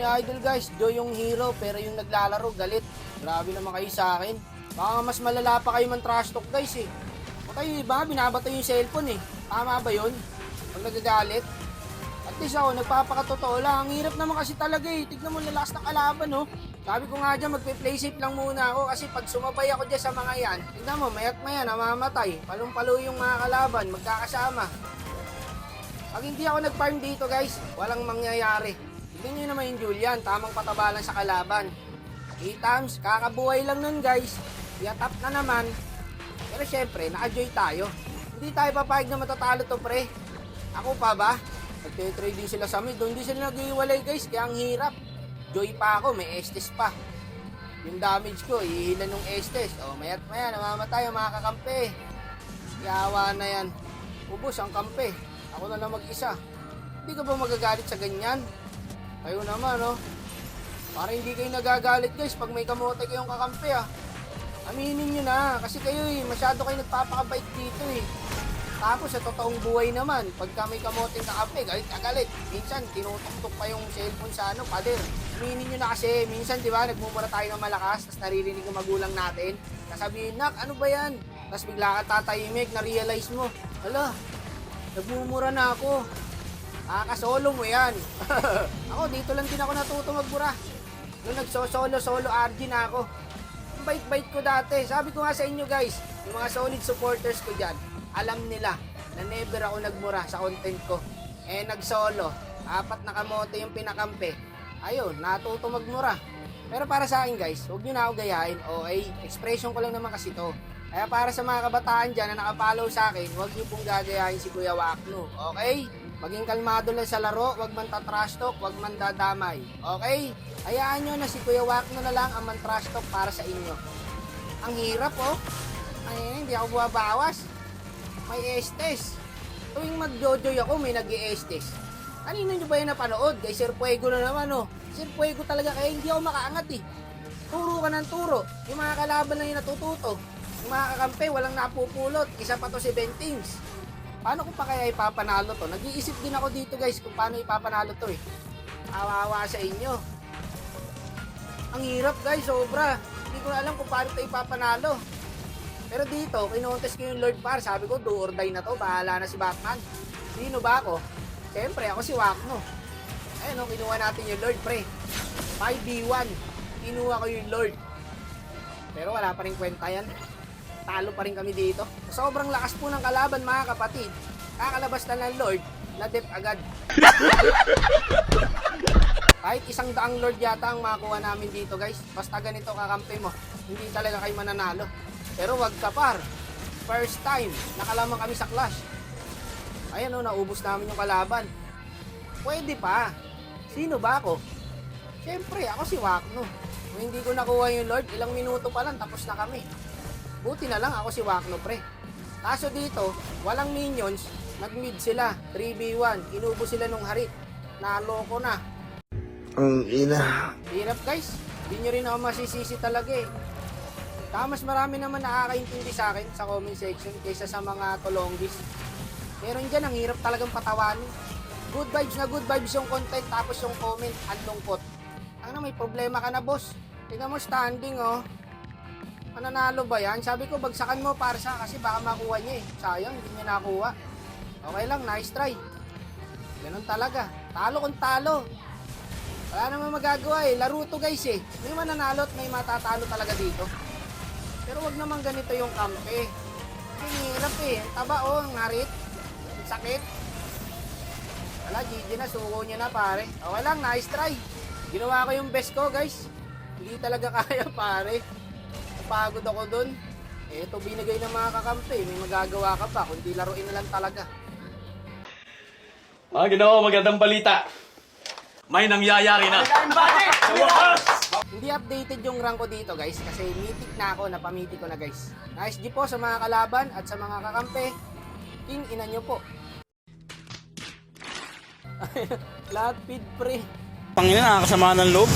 ni Idol guys, Joy yung hero pero yung naglalaro galit. Grabe naman kayo sa akin. Baka mas malala pa kayo man trash talk guys eh. O kayo iba, binabato yung cellphone eh. Tama ba yun? Pag nagagalit? At least ako, nagpapakatotoo lang. Ang hirap naman kasi talaga eh. Tignan mo lalakas ng kalaban no. Sabi ko nga dyan, magpe-play safe lang muna ako kasi pag sumabay ako dyan sa mga yan, tignan mo, mayat maya, namamatay. Palong-palo yung mga kalaban, magkakasama. Pag hindi ako nag-farm dito guys, walang mangyayari. Tignan nyo naman yung Julian, tamang pataba lang sa kalaban. 8 times, kakabuhay lang nun guys. Yatap na naman. Pero syempre, naka-joy tayo. Hindi tayo papayag na matatalo to pre. Ako pa ba? Nagte-trade din sila sa mid. Hindi sila nag-iwalay guys, kaya ang hirap. Joy pa ako, may Estes pa. Yung damage ko, ihilan ng Estes. O, mayat maya, namamatay ang mga kakampi. Yawa na yan. Ubus ang kampi. Ako na lang mag-isa. Hindi ka ba magagalit sa ganyan? Kayo naman, no? Para hindi kayo nagagalit guys pag may kamote kayong kakampi, ah. Aminin nyo na, kasi kayo masyado kayo nagpapakabait dito eh. Tapos sa totoong buhay naman, pagka may kamoting kakampi, galit na galit. Minsan, tinutok-tok pa yung cellphone sa pader. Aminin nyo na kasi, minsan di ba, nagmumura tayo ng malakas, tapos naririnig yung magulang natin. Kasabihin, nak, ano ba yan? Tapos bigla ka tatahimik, na-realize mo, hala, nagmumura na ako. Solo mo yan. Ako, dito lang din ako natuto magbura. Nung nagso-solo RG na ako. Ang bait-bait ko dati. Sabi ko nga sa inyo guys, yung mga solid supporters ko dyan, alam nila na never ako nagmura sa content ko. Nag-solo. 4 na kamote yung pinakampi. Ayun, natuto magmura. Pero para sa akin guys, huwag nyo na ako gayahin. Okay, expression ko lang naman kasi to. Kaya para sa mga kabataan dyan na nakapollow sa akin, huwag nyo pong gagayahin si Kuya Wakno. Okay? Maging kalmado lang sa laro, huwag man tatrash talk, huwag man dadamay. Okay? Hayaan nyo na si Kuya Wakno na lang ang man-trash talk para sa inyo. Ang hirap oh. Ay, hindi ako buwabawas. May Estes. Tuwing mag-jojoy ako, may nag-i-Estes. Kanino nyo ba yung napanood? Kay Sir Fuego na naman oh. Sir Fuego talaga kaya hindi ako makaangat eh. Turo ka ng turo. Yung mga kalaban lang yung natututo. Yung mga kakampi, walang napupulot. Isa pa to si Bentings. Paano ko pa kaya ipapanalo to? Nag-iisip din ako dito guys kung paano ipapanalo to eh. Awawa sa inyo. Ang hirap guys, sobra. Hindi ko na alam kung paano ito ipapanalo. Pero dito, kinontes ko yung Lord Par. Sabi ko, do or die na to. Bahala na si Batman. Sino ba ako? Siyempre, ako si Wakno. Ayun, kinuha natin yung Lord, pre. 5v1. Kinuha ko yung Lord. Pero wala pa rin kwenta yan. Talo pa rin kami dito. Sobrang lakas po ng kalaban mga kapatid. Kakalabas na ng Lord, na-dep agad. Kahit 100 Lord yata ang makuha namin dito guys. Basta ganito kakampi mo, hindi talaga kayo mananalo. Pero wag ka par. First time, nakalamang kami sa clash. Ayan o, naubos namin yung kalaban. Pwede pa. Sino ba ako? Siyempre, ako si Wakno. Kung hindi ko nakuha yung Lord, ilang minuto pa lang, tapos na kami. Buti na lang ako si Wakno pre. Kaso dito, walang minions, nag-mid sila, 3v1, inubo sila nung harit. Naloko na. Ang ina. Hirap guys, hindi nyo rin ako masisisi talaga eh. Kaya mas marami naman nakakaintindi sa akin sa comment section kaysa sa mga tolonggis. Meron dyan, ang hirap talagang patawanin. Good vibes na good vibes yung content, tapos yung comment, ang lungkot. Ano, may problema ka na boss? Tingnan mo standing oh. Mananalo ba yan? Sabi ko, bagsakan mo Parsa kasi baka makuha niya eh. Sayang, hindi niya nakuha. Okay lang, nice try. Ganun talaga. Talo kung talo. Wala naman magagawa eh. Laro to guys eh. May mananalo at may matatalo talaga dito. Pero wag naman ganito yung kampe. Ang hirap eh. Ang taba oh, ang harit. Ang sakit. Wala, GG na. Suko niya na pare. Okay lang, nice try. Ginawa ko yung best ko guys. Hindi talaga kaya pare. Pagod ako dun. Ito binigay ng mga kakampi. May magagawa ka pa. Kundi laruin na lang talaga. Ginawa ko magandang balita. May nangyayari na. Hindi updated yung rank ko dito guys. Kasi mythic na ako. Napamythic ko na guys. Nice G po sa mga kalaban at sa mga kakampi. King ina nyo po. Lahat feed pre. Pangina, nakakasama ng loob.